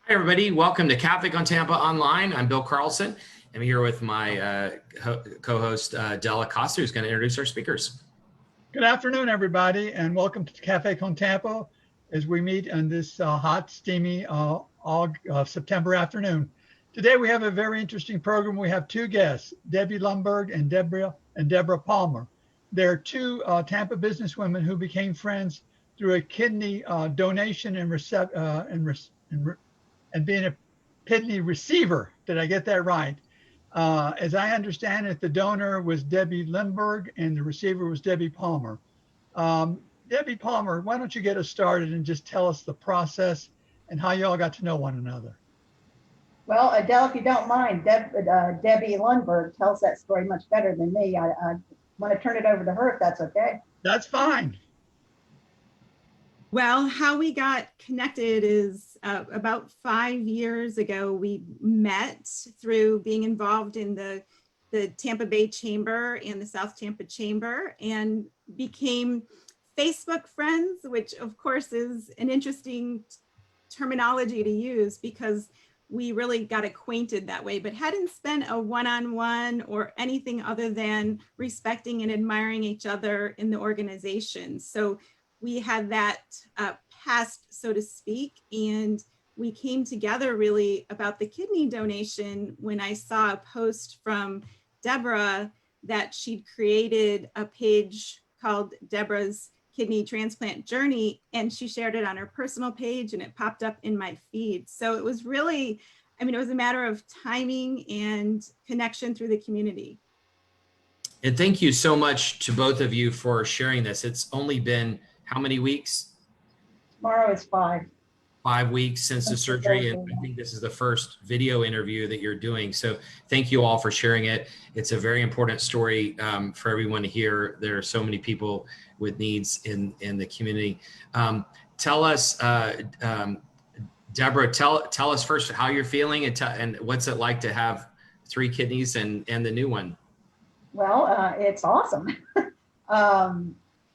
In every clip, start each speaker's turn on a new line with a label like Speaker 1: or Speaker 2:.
Speaker 1: Hi, everybody. Welcome to Café on Tampa Online. I'm Bill Carlson. I'm here with my co-host, Della Costa, who's going to introduce our speakers.
Speaker 2: Good afternoon, everybody, and welcome to Café con Tampa as we meet on this hot, steamy September afternoon. Today, we have a very interesting program. We have two guests, Debbie Lundberg and Debra Palmer. They're two Tampa businesswomen who became friends through a kidney donation and being a kidney receiver. Did I get that right? As I understand it, the donor was Debbie Lundberg and the receiver was Debbie Palmer. Debbie Palmer, why don't you get us started and just tell us the process and how you all got to know one another?
Speaker 3: Well, Adele, if you don't mind, Debbie Lundberg tells that story much better than me. I want to turn it over to her if that's okay.
Speaker 2: That's fine.
Speaker 4: Well, how we got connected is about 5 years ago, we met through being involved in the Tampa Bay Chamber and the South Tampa Chamber and became Facebook friends, which of course is an interesting terminology to use because we really got acquainted that way, but hadn't spent a one-on-one or anything other than respecting and admiring each other in the organization. So we had that past, so to speak, and we came together really about the kidney donation when I saw a post from Debra that she'd created a page called Debra's Kidney Transplant Journey, and she shared it on her personal page and it popped up in my feed. So it was really, it was a matter of timing and connection through the community.
Speaker 1: And thank you so much to both of you for sharing this. It's only been how many weeks?
Speaker 3: Tomorrow is 5.
Speaker 1: 5 weeks since the surgery, and I think this is the first video interview that you're doing. So thank you all for sharing it. It's a very important story for everyone to hear. There are so many people with needs in the community. Tell us, Debra, tell us first how you're feeling and what's it like to have 3 kidneys and the new one.
Speaker 3: Well, it's awesome.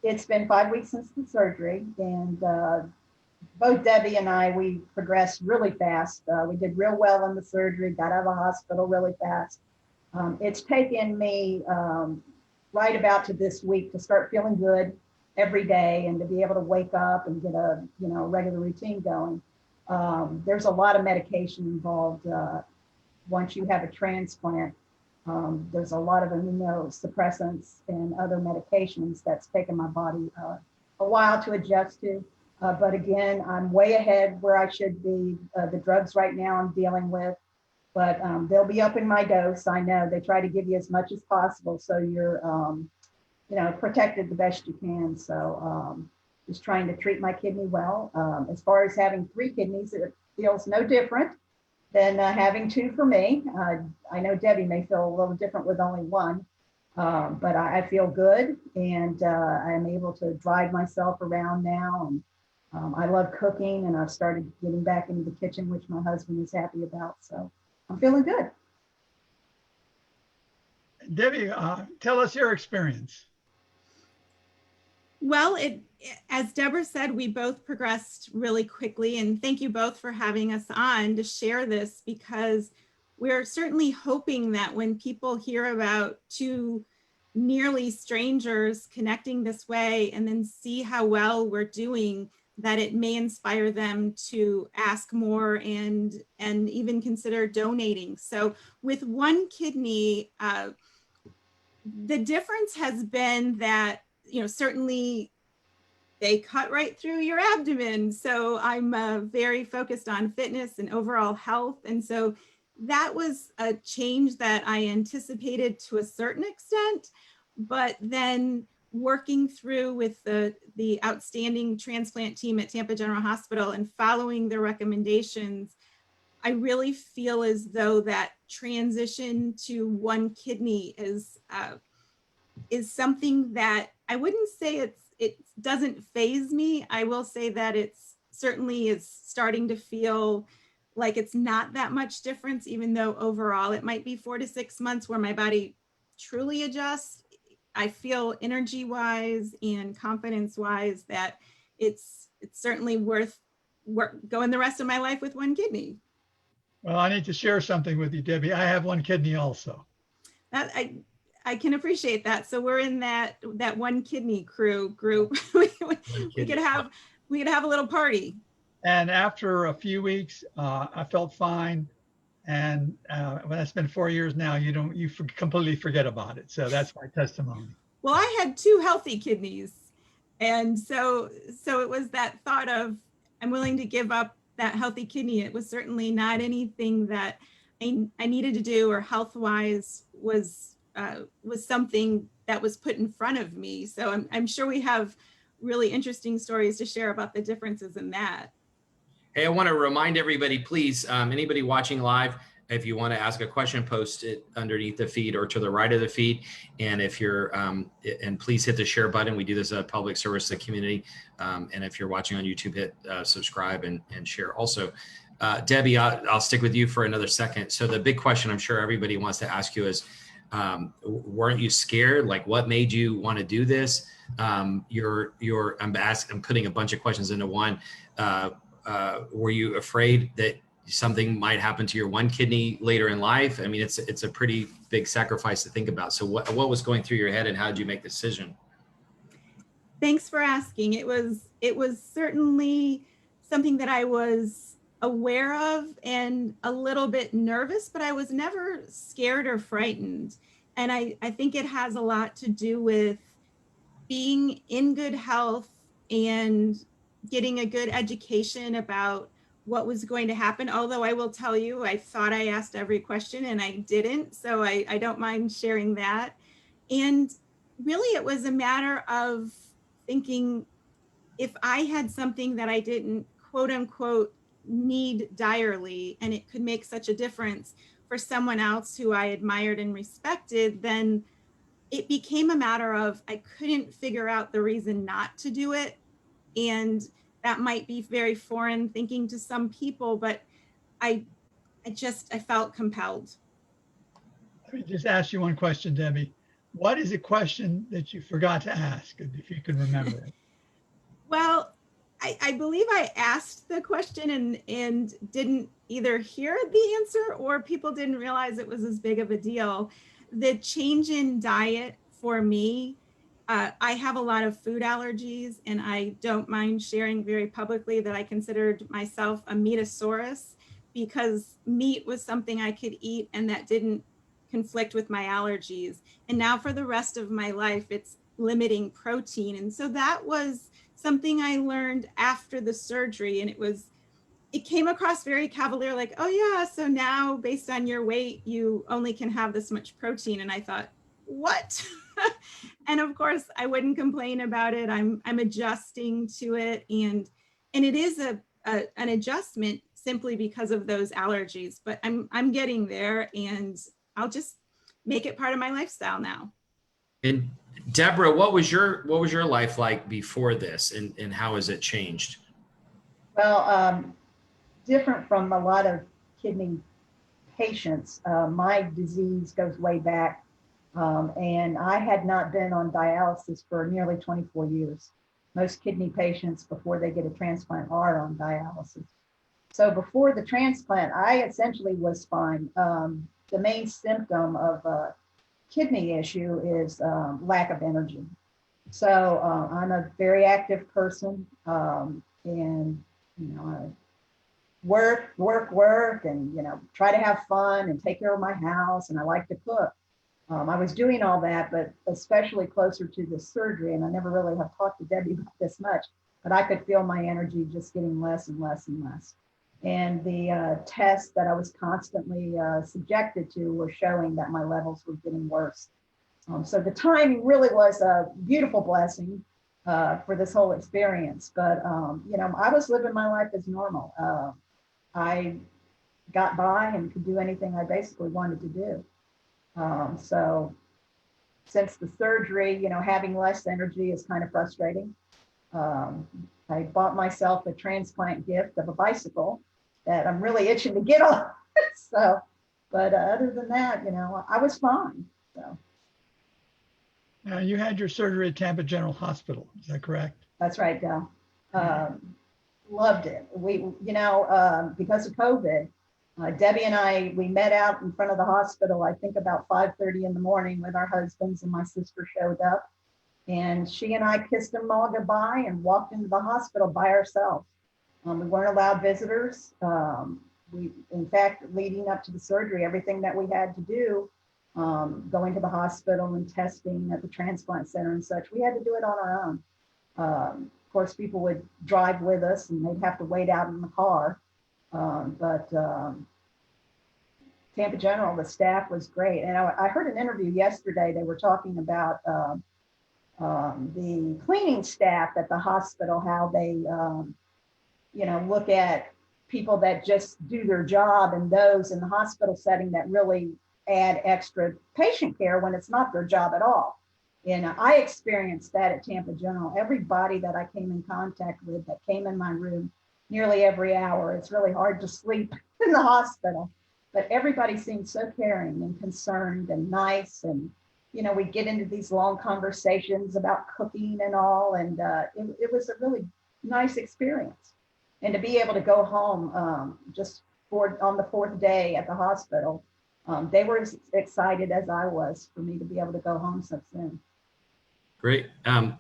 Speaker 3: It's been 5 weeks since the surgery, and both Debbie and I, we progressed really fast. We did real well in the surgery, got out of the hospital really fast. It's taken me right about to this week to start feeling good every day and to be able to wake up and get a regular routine going. There's a lot of medication involved once you have a transplant. There's a lot of immunosuppressants and other medications that's taken my body a while to adjust to. But again, I'm way ahead where I should be. The drugs right now I'm dealing with, but they'll be up in my dose. I know they try to give you as much as possible so you're, protected the best you can. So just trying to treat my kidney well. As far as having 3 kidneys, it feels no different than having 2 for me. I know Debbie may feel a little different with only 1, but I feel good, and I'm able to drive myself around now. And I love cooking, and I've started getting back into the kitchen, which my husband is happy about. So I'm feeling good.
Speaker 2: Debbie, tell us your experience.
Speaker 4: Well, as Debra said, we both progressed really quickly, and thank you both for having us on to share this, because we're certainly hoping that when people hear about 2 nearly strangers connecting this way and then see how well we're doing, that it may inspire them to ask more and even consider donating. So with 1 kidney, the difference has been that, certainly they cut right through your abdomen. So I'm very focused on fitness and overall health. And so that was a change that I anticipated to a certain extent, but then working through with the outstanding transplant team at Tampa General Hospital and following their recommendations, I really feel as though that transition to 1 kidney is something that I wouldn't say it doesn't faze me. I will say that it's certainly is starting to feel like it's not that much difference, even though overall it might be 4 to 6 months where my body truly adjusts. I feel energy wise and confidence wise that it's certainly worth going the rest of my life with one kidney.
Speaker 2: Well, I need to share something with you, Debbie. I have one kidney also.
Speaker 4: That I can appreciate that. So we're in that one kidney group. we could have a little party.
Speaker 2: And after a few weeks, I felt fine. And when that's been 4 years now, you completely forget about it. So that's my testimony.
Speaker 4: Well, I had 2 healthy kidneys. And so it was that thought of, I'm willing to give up that healthy kidney. It was certainly not anything that I needed to do, or health-wise was something that was put in front of me. So I'm sure we have really interesting stories to share about the differences in that.
Speaker 1: Hey, I want to remind everybody, please, anybody watching live, if you want to ask a question, post it underneath the feed or to the right of the feed. And if you're, and please hit the share button. We do this as a public service to the community. And if you're watching on YouTube, hit subscribe and share also. Debbie, I'll stick with you for another second. So the big question I'm sure everybody wants to ask you is, weren't you scared? Like, what made you want to do this? I'm putting a bunch of questions into one. Were you afraid that something might happen to your one kidney later in life? I mean, it's a pretty big sacrifice to think about. So what was going through your head, and how did you make the decision?
Speaker 4: Thanks for asking. It was certainly something that I was aware of and a little bit nervous, but I was never scared or frightened. And I think it has a lot to do with being in good health and getting a good education about what was going to happen. Although I will tell you, I thought I asked every question and I didn't. So I don't mind sharing that. And really, it was a matter of thinking, if I had something that I didn't, quote unquote, need direly, and it could make such a difference for someone else who I admired and respected, then it became a matter of, I couldn't figure out the reason not to do it. And that might be very foreign thinking to some people, but I felt compelled.
Speaker 2: Let me just ask you one question, Debbie. What is a question that you forgot to ask, if you can remember it?
Speaker 4: Well, I believe I asked the question and didn't either hear the answer, or people didn't realize it was as big of a deal. The change in diet for me, I have a lot of food allergies, and I don't mind sharing very publicly that I considered myself a meatosaurus, because meat was something I could eat and that didn't conflict with my allergies. And now for the rest of my life, it's limiting protein. And so that was something I learned after the surgery. And it came across very cavalier, like, oh yeah, so now based on your weight, you only can have this much protein. And I thought, what? And of course I wouldn't complain about it. I'm adjusting to it. And it is an adjustment simply because of those allergies, but I'm getting there, and I'll just make it part of my lifestyle now.
Speaker 1: And Debra, what was your life like before this, and how has it changed?
Speaker 3: Well, different from a lot of kidney patients, my disease goes way back, and I had not been on dialysis for nearly 24 years. Most kidney patients, before they get a transplant, are on dialysis. So before the transplant, I essentially was fine. The main symptom of a kidney issue is lack of energy. So I'm a very active person, and I work, and try to have fun and take care of my house, and I like to cook. I was doing all that, but especially closer to the surgery, and I never really have talked to Debbie about this much, but I could feel my energy just getting less and less and less. And the tests that I was constantly subjected to were showing that my levels were getting worse. So the timing really was a beautiful blessing for this whole experience. But, I was living my life as normal. I got by and could do anything I basically wanted to do. So since the surgery, having less energy is kind of frustrating. I bought myself a transplant gift of a bicycle that I'm really itching to get on. So, but other than that, I was fine. So.
Speaker 2: You had your surgery at Tampa General Hospital. Is that correct?
Speaker 3: That's right, Del. loved it. Because of COVID, Debbie and I, we met out in front of the hospital, I think about 5:30 in the morning with our husbands, and my sister showed up. And she and I kissed them all goodbye and walked into the hospital by ourselves. We weren't allowed visitors. In fact, leading up to the surgery, everything that we had to do, going to the hospital and testing at the transplant center and such, we had to do it on our own. Of course, people would drive with us and they'd have to wait out in the car. But Tampa General, the staff was great. And I heard an interview yesterday. They were talking about the cleaning staff at the hospital, how they, look at people that just do their job and those in the hospital setting that really add extra patient care when it's not their job at all. And I experienced that at Tampa General. Everybody that I came in contact with that came in my room nearly every hour, it's really hard to sleep in the hospital, but everybody seemed so caring and concerned and nice. And, we get into these long conversations about cooking and all, and it was a really nice experience. And to be able to go home on the fourth day at the hospital, they were as excited as I was for me to be able to go home so soon.
Speaker 1: Great.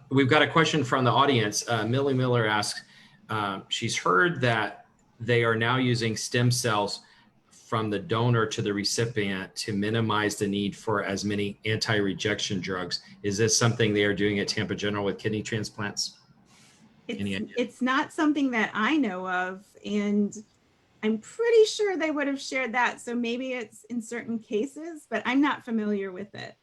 Speaker 1: We've got a question from the audience. Millie Miller asks, she's heard that they are now using stem cells from the donor to the recipient to minimize the need for as many anti-rejection drugs. Is this something they are doing at Tampa General with kidney transplants?
Speaker 4: It's not something that I know of, and I'm pretty sure they would have shared that. So maybe it's in certain cases, but I'm not familiar with it.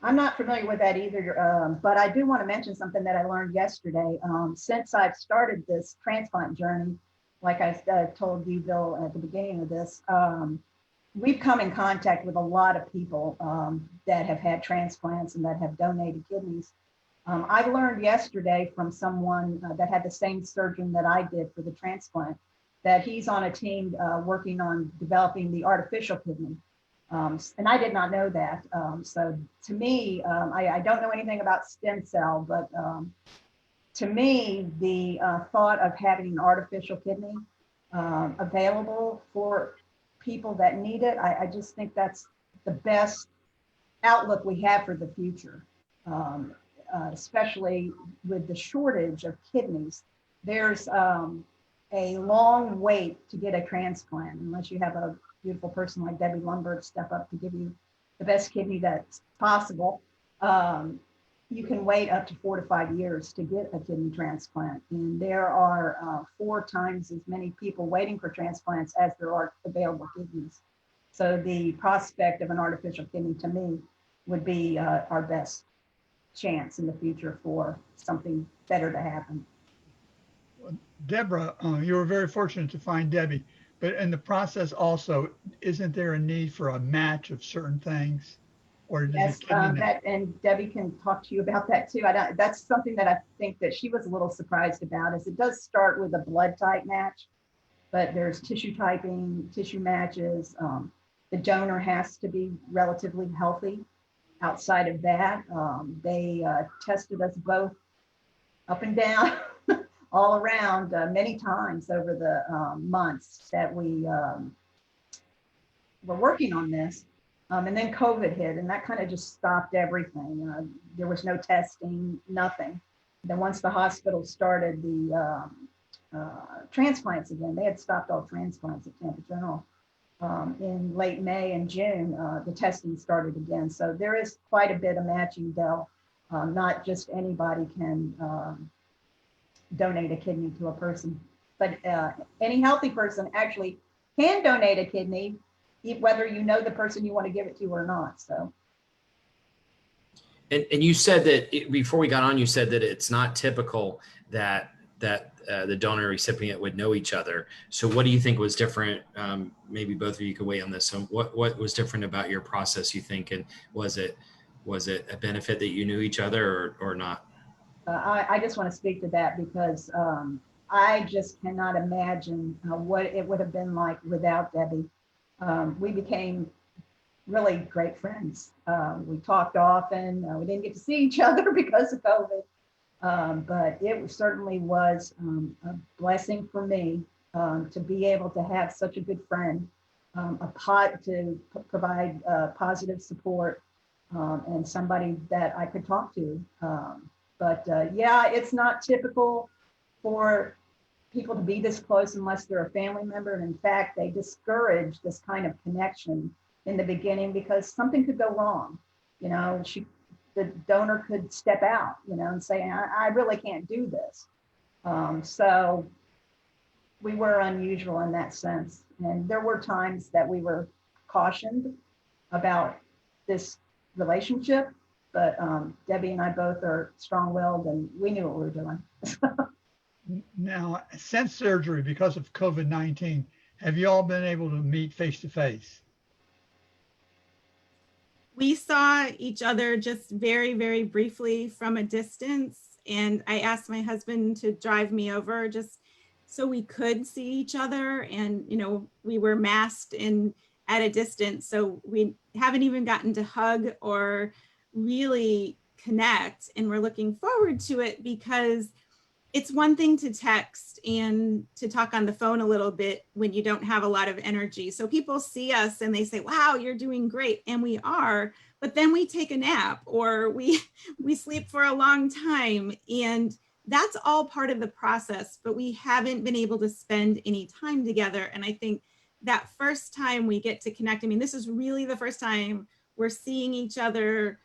Speaker 3: I'm not familiar with that either, but I do want to mention something that I learned yesterday. Since I've started this transplant journey, like I told you, Bill, at the beginning of this, we've come in contact with a lot of people that have had transplants and that have donated kidneys. I learned yesterday from someone that had the same surgeon that I did for the transplant, that he's on a team working on developing the artificial kidney. And I did not know that. So to me, I don't know anything about stem cell, but to me, the thought of having an artificial kidney available for people that need it, I just think that's the best outlook we have for the future, especially with the shortage of kidneys. There's a long wait to get a transplant unless you have a beautiful person like Debbie Lundberg step up to give you the best kidney that's possible. You can wait up to 4 to 5 years to get a kidney transplant. And there are 4 times as many people waiting for transplants as there are available kidneys. So the prospect of an artificial kidney to me would be our best chance in the future for something better to happen.
Speaker 2: Debra, you were very fortunate to find Debbie, but in the process also, isn't there a need for a match of certain things? Or
Speaker 3: yes, and Debbie can talk to you about that too. That's something that I think that she was a little surprised about, is it does start with a blood type match, but there's tissue typing, tissue matches. The donor has to be relatively healthy. Outside of that, they tested us both up and down, all around many times over the months that we were working on this. And then COVID hit, and that kind of just stopped everything. There was no testing, nothing. Then once the hospital started the transplants again, they had stopped all transplants at Tampa General. In late May and June, the testing started again. So there is quite a bit of matching, Del. Not just anybody can donate a kidney to a person, but any healthy person actually can donate a kidney, whether you know the person you want to give it to or not. So.
Speaker 1: And you said that before we got on, you said that it's not typical that the donor and recipient would know each other. So what do you think was different? Maybe both of you could weigh on this. So what was different about your process, you think, and was it a benefit that you knew each other or not?
Speaker 3: I just want to speak to that because I just cannot imagine what it would have been like without Debbie. We became really great friends. We talked often. We didn't get to see each other because of COVID. But it certainly was a blessing for me to be able to have such a good friend, to provide positive support, and somebody that I could talk to. But yeah, it's not typical for people to be this close unless they're a family member. And in fact, they discourage this kind of connection in the beginning because something could go wrong. You know, the donor could step out, you know, and say, I really can't do this. So we were unusual in that sense. And there were times that we were cautioned about this relationship, but Debbie and I both are strong-willed and we knew what we were doing.
Speaker 2: Now, since surgery, because of COVID-19, have you all been able to meet face to face?
Speaker 4: We saw each other just very, very briefly from a distance. And I asked my husband to drive me over just so we could see each other. And, you know, we were masked and at a distance. So we haven't even gotten to hug or really connect. And we're looking forward to it because it's one thing to text and to talk on the phone a little bit when you don't have a lot of energy. So people see us and they say, wow, you're doing great. And we are, but then we take a nap or we sleep for a long time. And that's all part of the process, but we haven't been able to spend any time together. And I think that first time we get to connect, I mean, this is really the first time we're seeing each other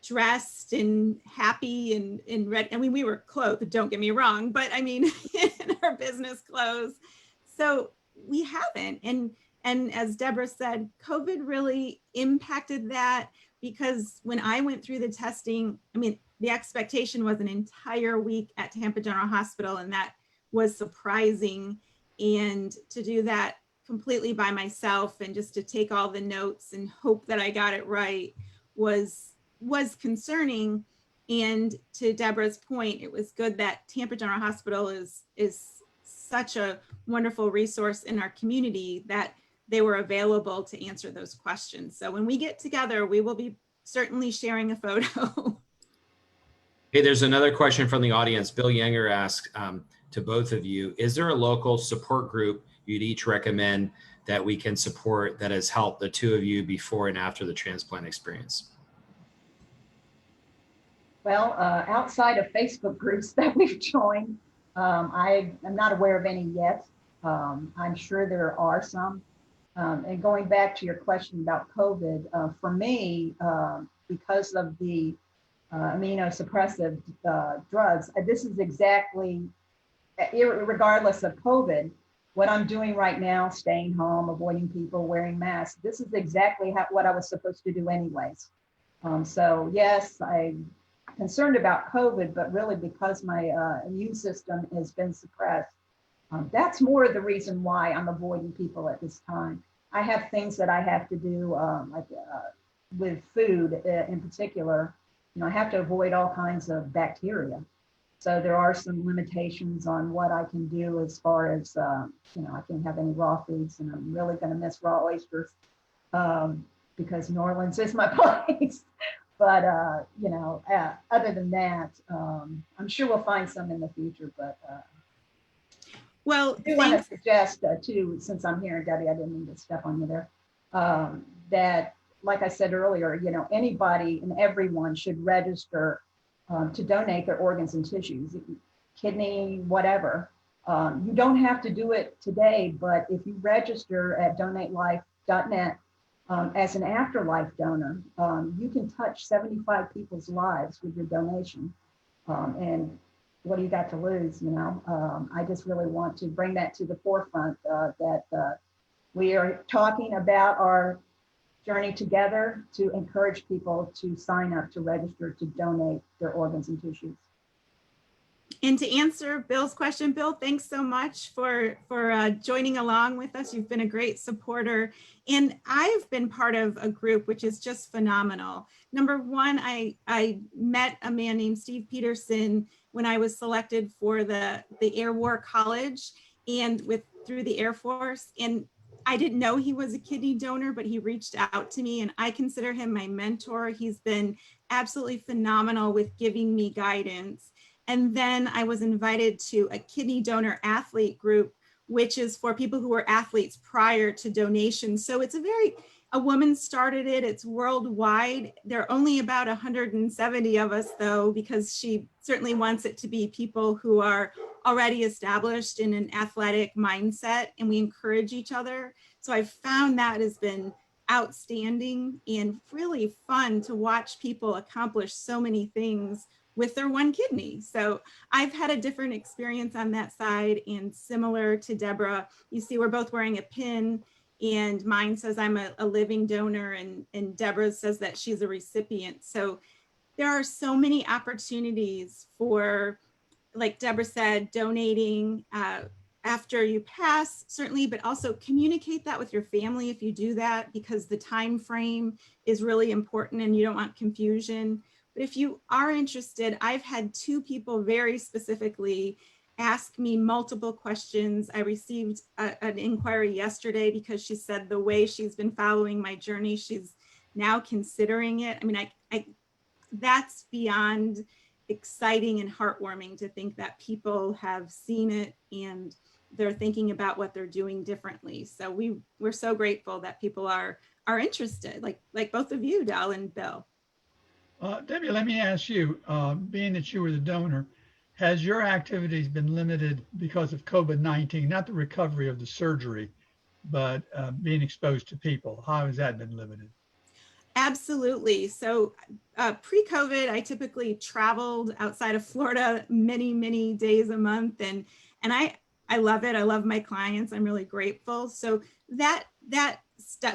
Speaker 4: dressed and happy and red. I mean, we were clothed, don't get me wrong, but I mean, in our business clothes. So we haven't. And as Debra said, COVID really impacted that because when I went through the testing, I mean, the expectation was an entire week at Tampa General Hospital, and that was surprising. And to do that completely by myself and just to take all the notes and hope that I got it right was concerning. And to Debra's point, it was good that Tampa General Hospital is such a wonderful resource in our community that they were available to answer those questions. So when we get together, we will be certainly sharing a photo.
Speaker 1: Hey, there's another question from the audience. Bill Yanger asks to both of you, is there a local support group you'd each recommend that we can support that has helped the two of you before and after the transplant experience?
Speaker 3: Well, outside of Facebook groups that we've joined, I am not aware of any yet. I'm sure there are some. And going back to your question about COVID, for me, because of the immunosuppressive drugs, this is exactly, regardless of COVID, what I'm doing right now, staying home, avoiding people, wearing masks, this is exactly what I was supposed to do anyways. So yes, I'm concerned about COVID, but really because my immune system has been suppressed, that's more the reason why I'm avoiding people at this time. I have things that I have to do, like with food in particular. You know, I have to avoid all kinds of bacteria. So there are some limitations on what I can do as far as, you know, I can't have any raw foods, and I'm really going to miss raw oysters because New Orleans is my place. But, you know, other than that, I'm sure we'll find some in the future. But
Speaker 4: well,
Speaker 3: I do want to suggest, too, since I'm here, Debbie, I didn't mean to step on you there, that, like I said earlier, you know, anybody and everyone should register to donate their organs and tissues, kidney, whatever. You don't have to do it today, but if you register at donatelife.net as an afterlife donor, you can touch 75 people's lives with your donation. And what do you got to lose, you know? I just really want to bring that to the forefront that we are talking about our journey together to encourage people to sign up to register to donate their organs and tissues.
Speaker 4: And to answer Bill's question, Bill, thanks so much for joining along with us. You've been a great supporter. And I've been part of a group which is just phenomenal. Number one, I met a man named Steve Peterson when I was selected for the Air War College and through the Air Force. And I didn't know he was a kidney donor, but he reached out to me, and I consider him my mentor. He's been absolutely phenomenal with giving me guidance. And then I was invited to a kidney donor athlete group, which is for people who were athletes prior to donation. So it's a woman started it, it's worldwide. There are only about 170 of us though, because she certainly wants it to be people who are already established in an athletic mindset, and we encourage each other. So I've found that has been outstanding and really fun to watch people accomplish so many things with their one kidney. So I've had a different experience on that side, and similar to Debra, you see we're both wearing a pin, and mine says I'm a living donor, and Debra says that she's a recipient. So there are so many opportunities for, like Debra said, donating after you pass, certainly, but also communicate that with your family if you do that, because the time frame is really important and you don't want confusion. But if you are interested, I've had 2 people very specifically ask me multiple questions. I received an inquiry yesterday because she said the way she's been following my journey, she's now considering it. I mean, I that's beyond exciting and heartwarming to think that people have seen it and they're thinking about what they're doing differently. So we're so grateful that people are interested, like both of you, Del and Bill.
Speaker 2: Debbie, let me ask you, being that you were the donor, has your activities been limited because of COVID-19, not the recovery of the surgery, but being exposed to people? How has that been limited?
Speaker 4: Absolutely. So pre-COVID, I typically traveled outside of Florida many days a month, and I love it. I love my clients. I'm really grateful. So that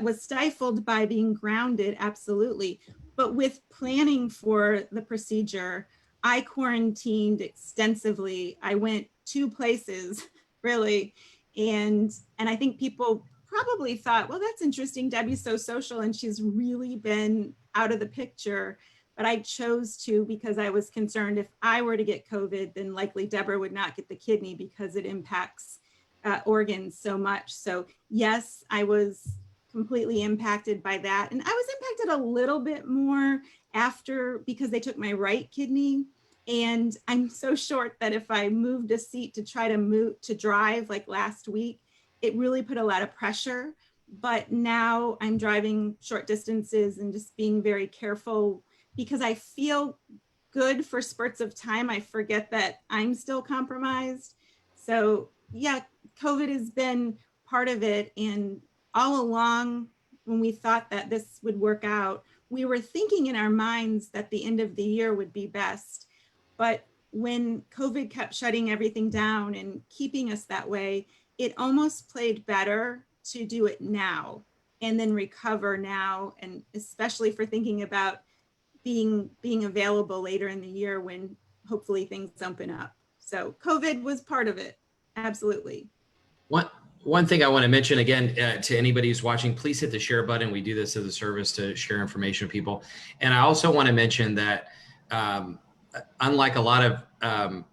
Speaker 4: was stifled by being grounded, absolutely. But with planning for the procedure, I quarantined extensively. I went 2 places, really, and I think people probably thought, well, that's interesting. Debbie's so social and she's really been out of the picture. But I chose to because I was concerned if I were to get COVID, then likely Debra would not get the kidney because it impacts organs so much. So yes, I was completely impacted by that. And I was impacted a little bit more after because they took my right kidney. And I'm so short that if I moved a seat to try to drive like last week, it really put a lot of pressure. But now I'm driving short distances and just being very careful because I feel good for spurts of time. I forget that I'm still compromised. So yeah, COVID has been part of it. And all along, when we thought that this would work out, we were thinking in our minds that the end of the year would be best. But when COVID kept shutting everything down and keeping us that way, it almost played better to do it now and then recover now. And especially for thinking about being available later in the year when hopefully things open up. So COVID was part of it. Absolutely.
Speaker 1: One thing I want to mention again to anybody who's watching, please hit the share button. We do this as a service to share information with people. And I also want to mention that unlike a lot of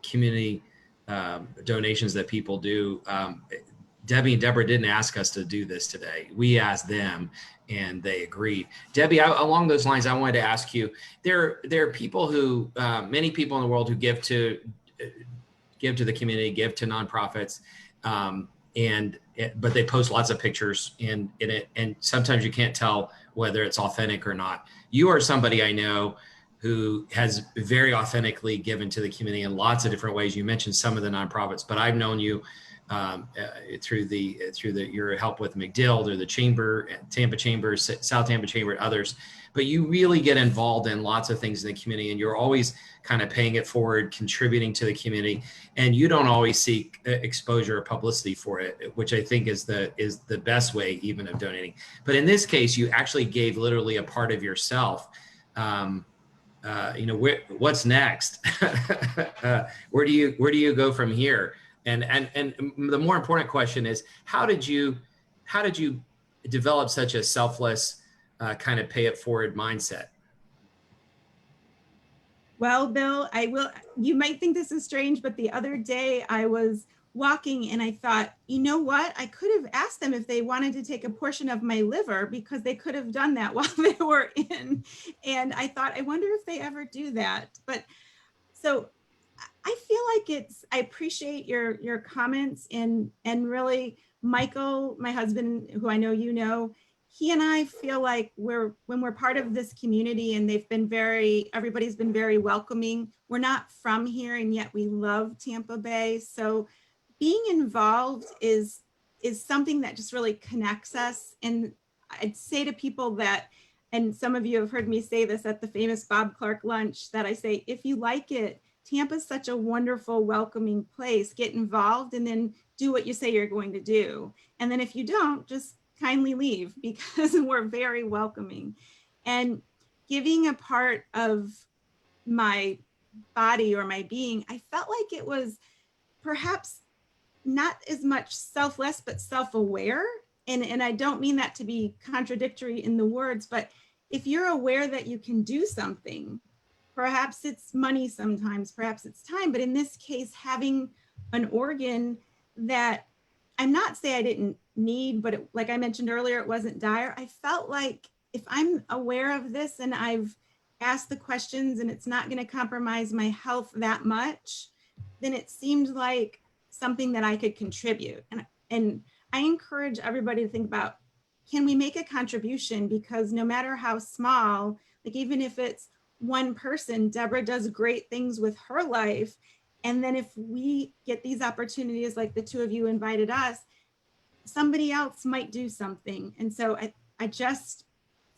Speaker 1: community donations that people do, Debbie and Debra didn't ask us to do this today. We asked them and they agreed. Debbie, along those lines, I wanted to ask you, there are people who, many people in the world who give to the community, give to nonprofits, but they post lots of pictures in it, and sometimes you can't tell whether it's authentic or not. You are somebody I know who has very authentically given to the community in lots of different ways. You mentioned some of the nonprofits, but I've known you through your help with McDill or the Chamber, Tampa Chamber, South Tampa Chamber, and others. But you really get involved in lots of things in the community, and you're always kind of paying it forward, contributing to the community, and you don't always seek exposure or publicity for it, which I think is the best way even of donating. But in this case, you actually gave literally a part of yourself. What's next? Where do you go from here? And the more important question is, how did you develop such a selfless kind of pay it forward mindset?
Speaker 4: Well, Bill, you might think this is strange, but the other day I was walking and I thought, you know what? I could have asked them if they wanted to take a portion of my liver because they could have done that while they were in. And I thought, I wonder if they ever do that. But So I feel like I appreciate your comments, and really Michael, my husband, who I know you know, he and I feel like when we're part of this community, and everybody's been very welcoming. We're not from here, and yet we love Tampa Bay. So being involved is something that just really connects us. And I'd say to people that, and some of you have heard me say this at the famous Bob Clark lunch, that I say, if you like it, Tampa's such a wonderful, welcoming place. Get involved and then do what you say you're going to do. And then if you don't, just kindly leave, because we're very welcoming. And giving a part of my body or my being, I felt like it was perhaps not as much selfless, but self-aware. And I don't mean that to be contradictory in the words, but if you're aware that you can do something, perhaps it's money sometimes, perhaps it's time, but in this case, having an organ that I'm not saying I didn't need, but like I mentioned earlier, it wasn't dire. I felt like if I'm aware of this and I've asked the questions and it's not going to compromise my health that much, then it seemed like something that I could contribute. And I encourage everybody to think about, can we make a contribution? Because no matter how small, like even if it's one person, Debra does great things with her life. And then if we get these opportunities like the two of you invited us, somebody else might do something. And so I just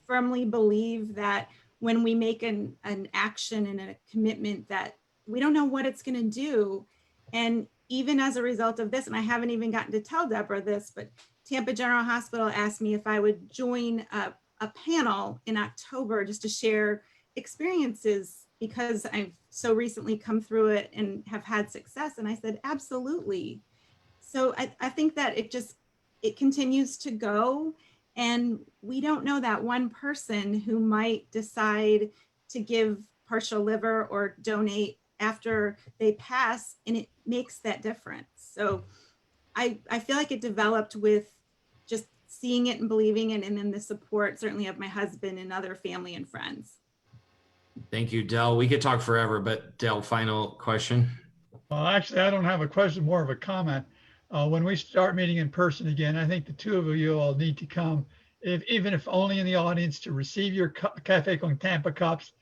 Speaker 4: firmly believe that when we make an action and a commitment, that we don't know what it's going to do. And even as a result of this, and I haven't even gotten to tell Debra this, but Tampa General Hospital asked me if I would join a panel in October just to share experiences, because I've so recently come through it and have had success. And I said, absolutely. So I think that it continues to go, and we don't know that one person who might decide to give partial liver or donate after they pass, and it makes that difference. So I feel like it developed with just seeing it and believing it, and then the support certainly of my husband and other family and friends.
Speaker 1: Thank you, Del. We could talk forever, but Del, final question.
Speaker 2: Well, actually, I don't have a question, more of a comment. When we start meeting in person again, I think the two of you all need to come, even if only in the audience, to receive your Café con Tampa cups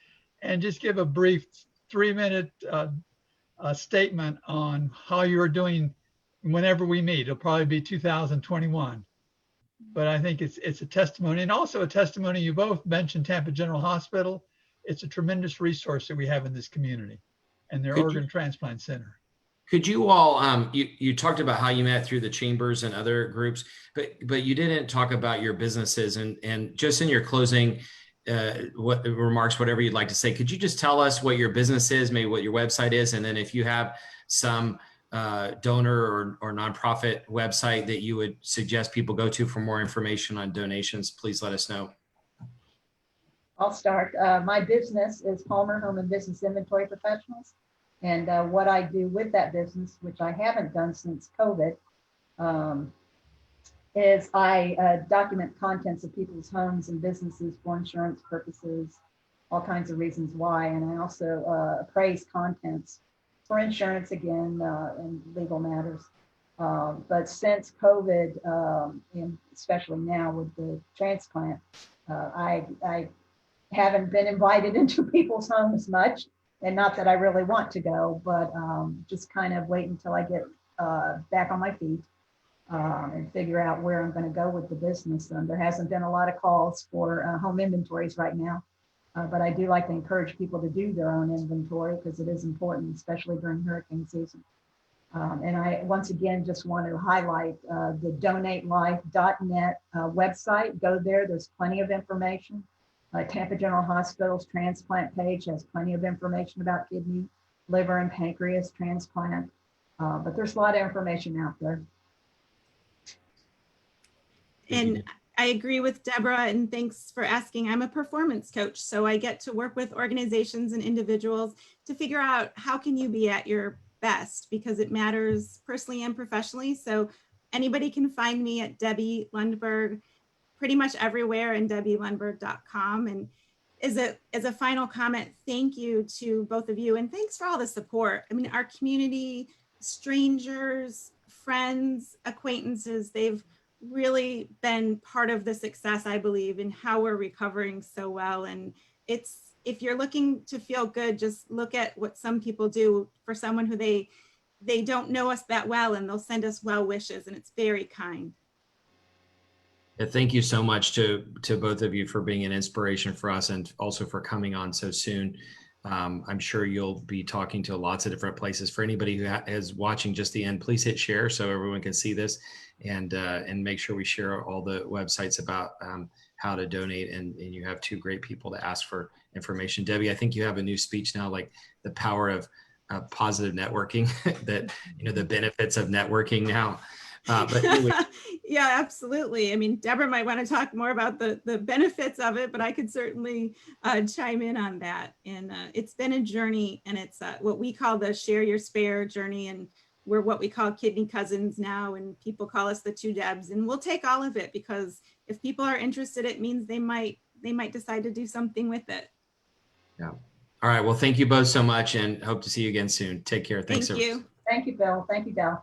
Speaker 2: and just give a brief 3-minute statement on how you're doing whenever we meet. It'll probably be 2021. But I think it's a testimony, and also a testimony. You both mentioned Tampa General Hospital. It's a tremendous resource that we have in this community, and their organ transplant center.
Speaker 1: Could you all, you talked about how you met through the chambers and other groups, but you didn't talk about your businesses, and just in your closing remarks, whatever you'd like to say, could you just tell us what your business is, maybe what your website is, and then if you have some donor or nonprofit website that you would suggest people go to for more information on donations, please let us know.
Speaker 3: I'll start. My business is Palmer Home and Business Inventory Professionals. And what I do with that business, which I haven't done since COVID, is I document contents of people's homes and businesses for insurance purposes, all kinds of reasons why. And I also appraise contents for insurance, again, and legal matters. But since COVID, and especially now with the transplant, I haven't been invited into people's homes much. And not that I really want to go, but just kind of wait until I get back on my feet and figure out where I'm going to go with the business. There hasn't been a lot of calls for home inventories right now, but I do like to encourage people to do their own inventory because it is important, especially during hurricane season. And I, once again, just want to highlight the donatelife.net website. Go there. There's plenty of information. Tampa General Hospital's transplant page has plenty of information about kidney, liver, and pancreas transplant. But there's a lot of information out there.
Speaker 4: And I agree with Debra, and thanks for asking. I'm a performance coach, so I get to work with organizations and individuals to figure out how can you be at your best, because it matters personally and professionally. So anybody can find me at Debbie Lundberg pretty much everywhere, and debbielundberg.com. And as a final comment, thank you to both of you, and thanks for all the support. I mean, our community, strangers, friends, acquaintances, they've really been part of the success, I believe, in how we're recovering so well. And if you're looking to feel good, just look at what some people do for someone who they don't know us that well, and they'll send us well wishes, and it's very kind.
Speaker 1: Thank you so much to both of you for being an inspiration for us, and also for coming on so soon. I'm sure you'll be talking to lots of different places. For anybody who is watching just the end, please hit share so everyone can see this, and make sure we share all the websites about how to donate. And you have two great people to ask for information. Debbie, I think you have a new speech now, like the power of positive networking, that, the benefits of networking now. But anyway.
Speaker 4: Yeah, absolutely. I mean, Debra might want to talk more about the benefits of it, but I could certainly chime in on that. And it's been a journey, and it's what we call the Share Your Spare journey. And we're what we call Kidney Cousins now, and people call us the two Debs. And we'll take all of it, because if people are interested, it means they might decide to do something with it.
Speaker 1: Yeah. All right. Well, thank you both so much, and hope to see you again soon. Take care. Thanks.
Speaker 4: Thank you.
Speaker 3: Thank you, Bill. Thank you, Del.